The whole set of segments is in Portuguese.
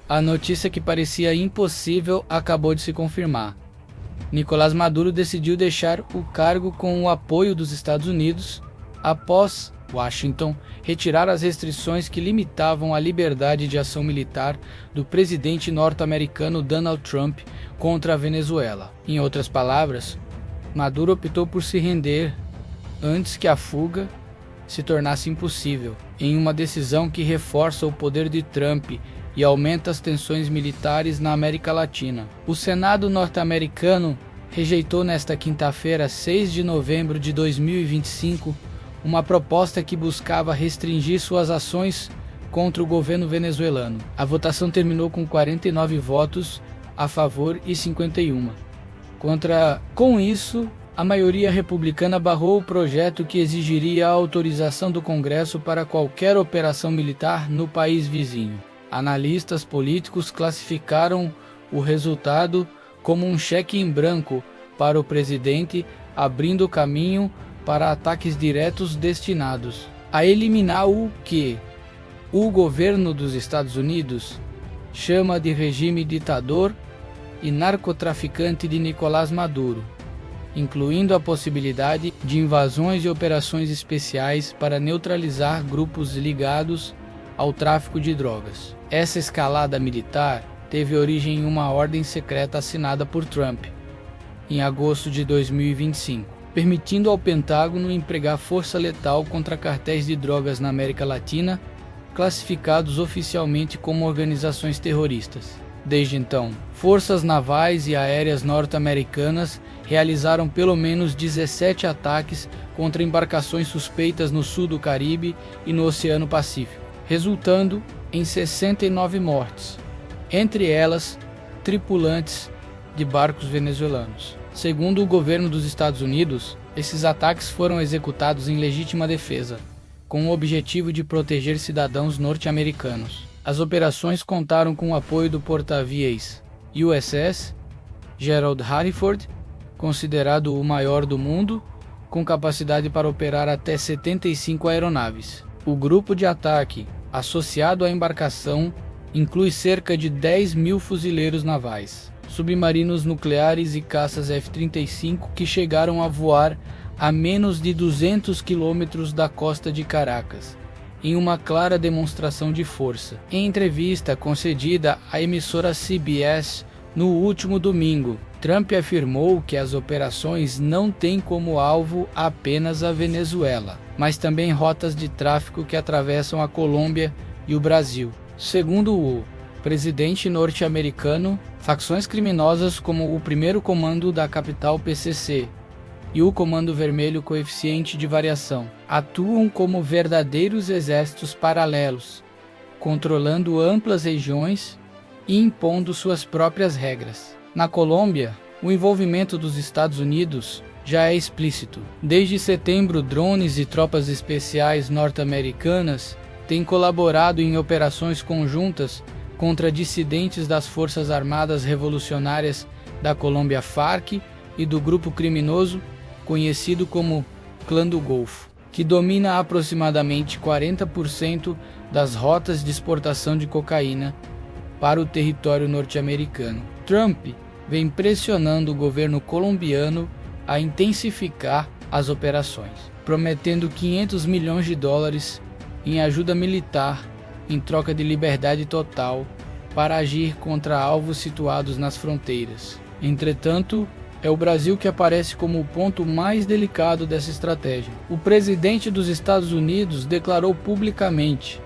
A notícia que parecia impossível acabou de se confirmar. Nicolás Maduro decidiu deixar o cargo com o apoio dos Estados Unidos após Washington retirar as restrições que limitavam a liberdade de ação militar do presidente norte-americano Donald Trump contra a Venezuela. Em outras palavras, Maduro optou por se render antes que a fuga se tornasse impossível, em uma decisão que reforça o poder de Trump e aumenta as tensões militares na América Latina. O Senado norte-americano rejeitou nesta quinta-feira, 6 de novembro de 2025, uma proposta que buscava restringir suas ações contra o governo venezuelano. A votação terminou com 49 votos a favor e 51 contra. Com isso, a maioria republicana barrou o projeto que exigiria a autorização do Congresso para qualquer operação militar no país vizinho. Analistas políticos classificaram o resultado como um cheque em branco para o presidente, abrindo caminho para ataques diretos destinados a eliminar o que o governo dos Estados Unidos chama de regime ditador e narcotraficante de Nicolás Maduro, incluindo a possibilidade de invasões e operações especiais para neutralizar grupos ligados ao tráfico de drogas. Essa escalada militar teve origem em uma ordem secreta assinada por Trump em agosto de 2025, permitindo ao Pentágono empregar força letal contra cartéis de drogas na América Latina, classificados oficialmente como organizações terroristas. Desde então, forças navais e aéreas norte-americanas realizaram pelo menos 17 ataques contra embarcações suspeitas no sul do Caribe e no Oceano Pacífico, resultando em 69 mortes, entre elas tripulantes de barcos venezuelanos. Segundo o governo dos Estados Unidos, esses ataques foram executados em legítima defesa, com o objetivo de proteger cidadãos norte-americanos. As operações contaram com o apoio do porta-aviões USS Gerald Harrison, considerado o maior do mundo, com capacidade para operar até 75 aeronaves. O grupo de ataque, associado à embarcação, inclui cerca de 10 mil fuzileiros navais, submarinos nucleares e caças F-35 que chegaram a voar a menos de 200 quilômetros da costa de Caracas, em uma clara demonstração de força. Em entrevista concedida à emissora CBS no último domingo, Trump afirmou que as operações não têm como alvo apenas a Venezuela, mas também rotas de tráfico que atravessam a Colômbia e o Brasil. Segundo o presidente norte-americano, facções criminosas como o Primeiro Comando da Capital PCC e o Comando Vermelho Coeficiente de Variação atuam como verdadeiros exércitos paralelos, controlando amplas regiões e impondo suas próprias regras. Na Colômbia, o envolvimento dos Estados Unidos já é explícito. Desde setembro, drones e tropas especiais norte-americanas têm colaborado em operações conjuntas contra dissidentes das Forças Armadas Revolucionárias da Colômbia FARC e do grupo criminoso conhecido como Clã do Golfo, que domina aproximadamente 40% das rotas de exportação de cocaína para o território norte-americano. Trump vem pressionando o governo colombiano a intensificar as operações, prometendo 500 milhões de dólares em ajuda militar em troca de liberdade total para agir contra alvos situados nas fronteiras. Entretanto, é o Brasil que aparece como o ponto mais delicado dessa estratégia. O presidente dos Estados Unidos declarou publicamente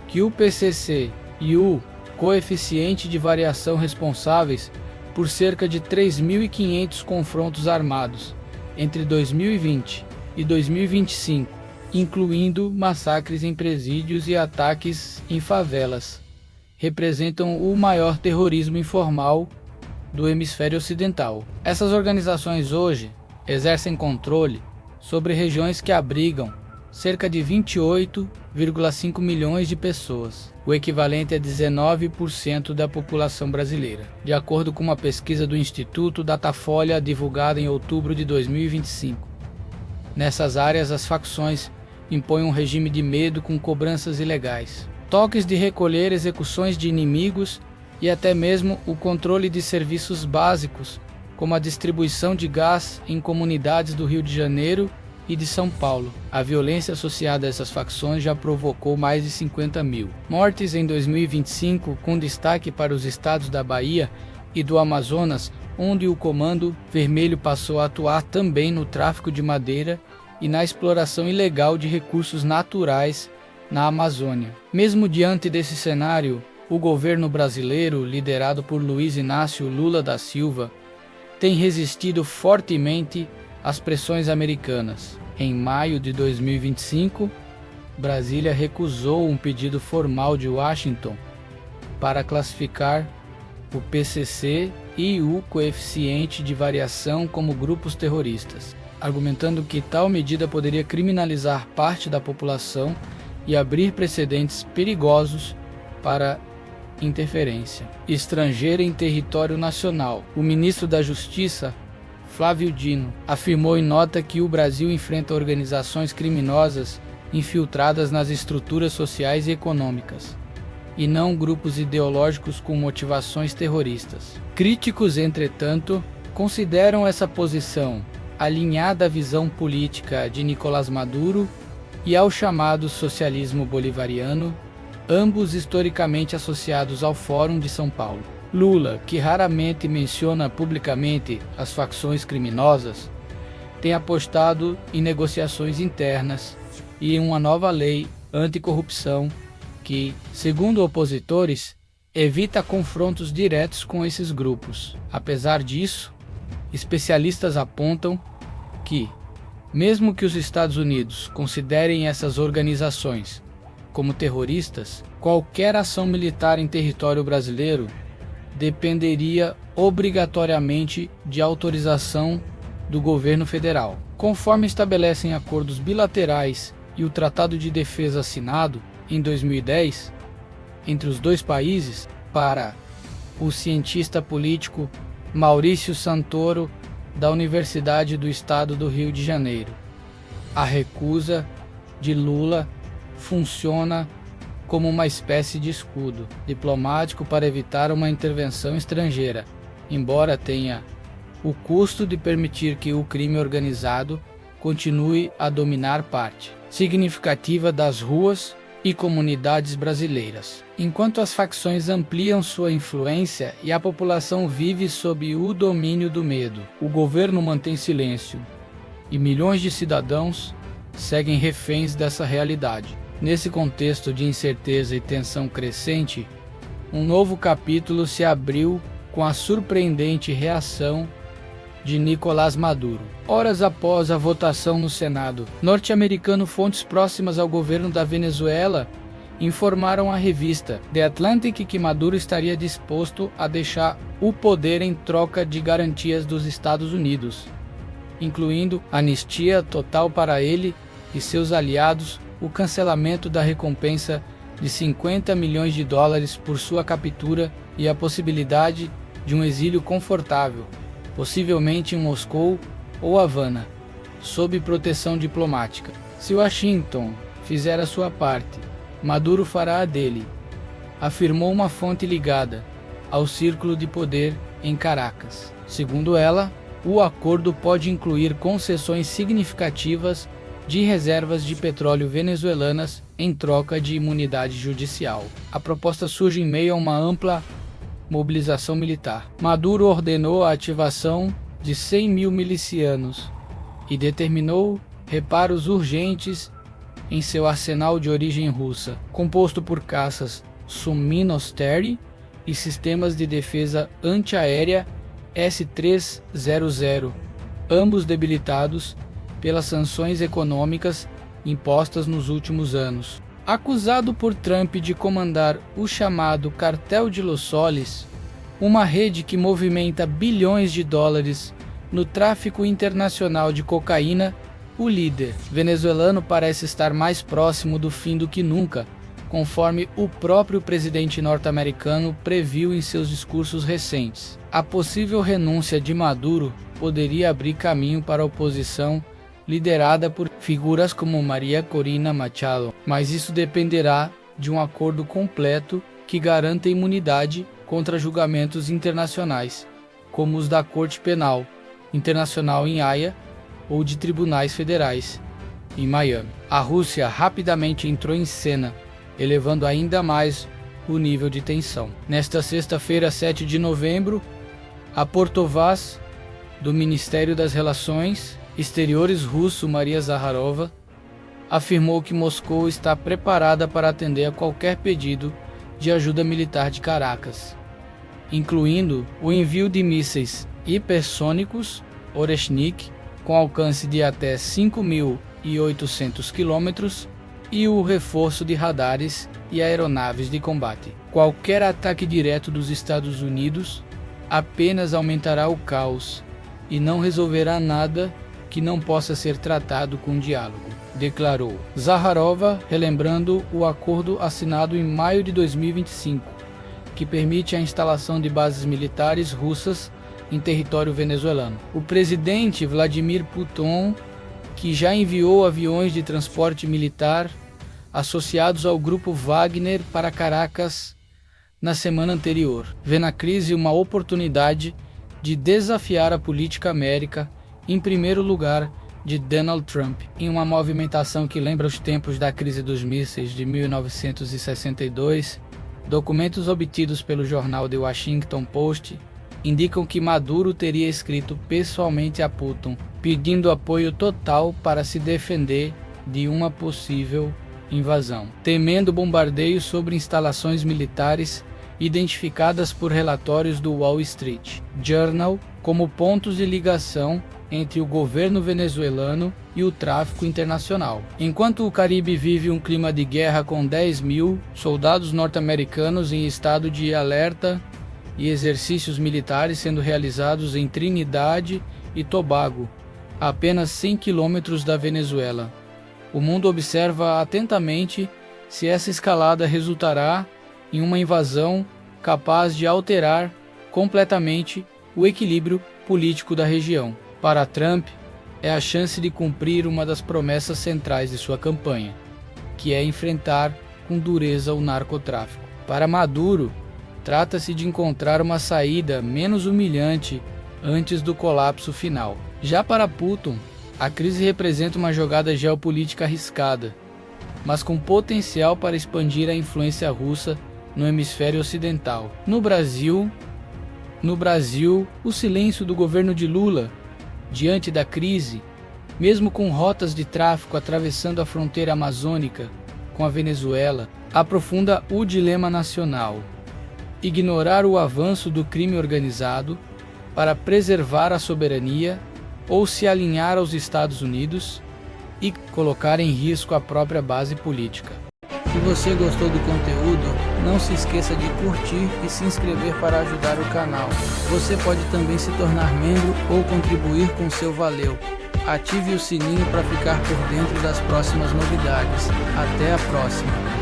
que o PCC e o coeficiente de variação responsáveis por cerca de 3.500 confrontos armados entre 2020 e 2025, incluindo massacres em presídios e ataques em favelas, representam o maior terrorismo informal do hemisfério ocidental. Essas organizações hoje exercem controle sobre regiões que abrigam cerca de 28,5 milhões de pessoas, o equivalente a 19% da população brasileira, de acordo com uma pesquisa do Instituto Datafolha divulgada em outubro de 2025. Nessas áreas, as facções impõem um regime de medo com cobranças ilegais, toques de recolher execuções de inimigos e até mesmo o controle de serviços básicos, como a distribuição de gás em comunidades do Rio de Janeiro e de São Paulo. A violência associada a essas facções já provocou mais de 50 mil mortes em 2025, com destaque para os estados da Bahia e do Amazonas, onde o Comando Vermelho passou a atuar também no tráfico de madeira e na exploração ilegal de recursos naturais na Amazônia. Mesmo diante desse cenário, o governo brasileiro, liderado por Luiz Inácio Lula da Silva, tem resistido fortemente às pressões americanas. Em maio de 2025, Brasília recusou um pedido formal de Washington para classificar o PCC e o coeficiente de variação como grupos terroristas, argumentando que tal medida poderia criminalizar parte da população e abrir precedentes perigosos para interferência estrangeira em território nacional. O ministro da Justiça, Flávio Dino, afirmou em nota que o Brasil enfrenta organizações criminosas infiltradas nas estruturas sociais e econômicas, e não grupos ideológicos com motivações terroristas. Críticos, entretanto, consideram essa posição alinhada à visão política de Nicolás Maduro e ao chamado socialismo bolivariano, ambos historicamente associados ao Fórum de São Paulo. Lula, que raramente menciona publicamente as facções criminosas, tem apostado em negociações internas e em uma nova lei anticorrupção que, segundo opositores, evita confrontos diretos com esses grupos. Apesar disso, especialistas apontam que, mesmo que os Estados Unidos considerem essas organizações como terroristas, qualquer ação militar em território brasileiro dependeria obrigatoriamente de autorização do governo federal. Conforme estabelecem acordos bilaterais e o Tratado de Defesa assinado em 2010 entre os dois países, para o cientista político Maurício Santoro, da Universidade do Estado do Rio de Janeiro, a recusa de Lula funciona como uma espécie de escudo diplomático para evitar uma intervenção estrangeira, embora tenha o custo de permitir que o crime organizado continue a dominar parte significativa das ruas e comunidades brasileiras. Enquanto as facções ampliam sua influência e a população vive sob o domínio do medo, o governo mantém silêncio e milhões de cidadãos seguem reféns dessa realidade. Nesse contexto de incerteza e tensão crescente, um novo capítulo se abriu com a surpreendente reação de Nicolás Maduro. Horas após a votação no Senado norte-americano, fontes próximas ao governo da Venezuela informaram à revista The Atlantic que Maduro estaria disposto a deixar o poder em troca de garantias dos Estados Unidos, incluindo anistia total para ele e seus aliados, o cancelamento da recompensa de $50 milhões por sua captura e a possibilidade de um exílio confortável, possivelmente em Moscou ou Havana, sob proteção diplomática. Se Washington fizer a sua parte, Maduro fará a dele, afirmou uma fonte ligada ao círculo de poder em Caracas. Segundo ela, o acordo pode incluir concessões significativas de reservas de petróleo venezuelanas em troca de imunidade judicial. A proposta surge em meio a uma ampla mobilização militar. Maduro ordenou a ativação de 100 mil milicianos e determinou reparos urgentes em seu arsenal de origem russa, composto por caças Su-30 e sistemas de defesa antiaérea S-300, ambos debilitados pelas sanções econômicas impostas nos últimos anos. Acusado por Trump de comandar o chamado Cartel de Los Soles, uma rede que movimenta bilhões de dólares no tráfico internacional de cocaína, o líder venezuelano parece estar mais próximo do fim do que nunca, conforme o próprio presidente norte-americano previu em seus discursos recentes. A possível renúncia de Maduro poderia abrir caminho para a oposição liderada por figuras como Maria Corina Machado, mas isso dependerá de um acordo completo que garanta imunidade contra julgamentos internacionais, como os da Corte Penal Internacional em Haia ou de tribunais federais em Miami. A Rússia rapidamente entrou em cena, elevando ainda mais o nível de tensão. Nesta sexta-feira, 7 de novembro, a porta-voz do Ministério das Relações Exteriores russo, Maria Zakharova, afirmou que Moscou está preparada para atender a qualquer pedido de ajuda militar de Caracas, incluindo o envio de mísseis hipersônicos Oreshnik com alcance de até 5.800 km e o reforço de radares e aeronaves de combate. Qualquer ataque direto dos Estados Unidos apenas aumentará o caos e não resolverá nada que não possa ser tratado com diálogo, declarou Zakharova, relembrando o acordo assinado em maio de 2025, que permite a instalação de bases militares russas em território venezuelano. O presidente Vladimir Putin, que já enviou aviões de transporte militar associados ao grupo Wagner para Caracas na semana anterior, vê na crise uma oportunidade de desafiar a política américa, em primeiro lugar de Donald Trump, em uma movimentação que lembra os tempos da crise dos mísseis de 1962. Documentos obtidos pelo jornal The Washington Post indicam que Maduro teria escrito pessoalmente a Putin, pedindo apoio total para se defender de uma possível invasão, temendo bombardeios sobre instalações militares identificadas por relatórios do Wall Street Journal como pontos de ligação entre o governo venezuelano e o tráfico internacional. Enquanto o Caribe vive um clima de guerra com 10.000 soldados norte-americanos em estado de alerta e exercícios militares sendo realizados em Trinidad e Tobago, a apenas 100 quilômetros da Venezuela, o mundo observa atentamente se essa escalada resultará em uma invasão capaz de alterar completamente o equilíbrio político da região. Para Trump, é a chance de cumprir uma das promessas centrais de sua campanha, que é enfrentar com dureza o narcotráfico. Para Maduro, trata-se de encontrar uma saída menos humilhante antes do colapso final. Já para Putin, a crise representa uma jogada geopolítica arriscada, mas com potencial para expandir a influência russa no hemisfério ocidental. No Brasil, o silêncio do governo de Lula diante da crise, mesmo com rotas de tráfico atravessando a fronteira amazônica com a Venezuela, aprofunda o dilema nacional: ignorar o avanço do crime organizado para preservar a soberania ou se alinhar aos Estados Unidos e colocar em risco a própria base política. Se você gostou do conteúdo, não se esqueça de curtir e se inscrever para ajudar o canal. Você pode também se tornar membro ou contribuir com seu valeu. Ative o sininho para ficar por dentro das próximas novidades. Até a próxima!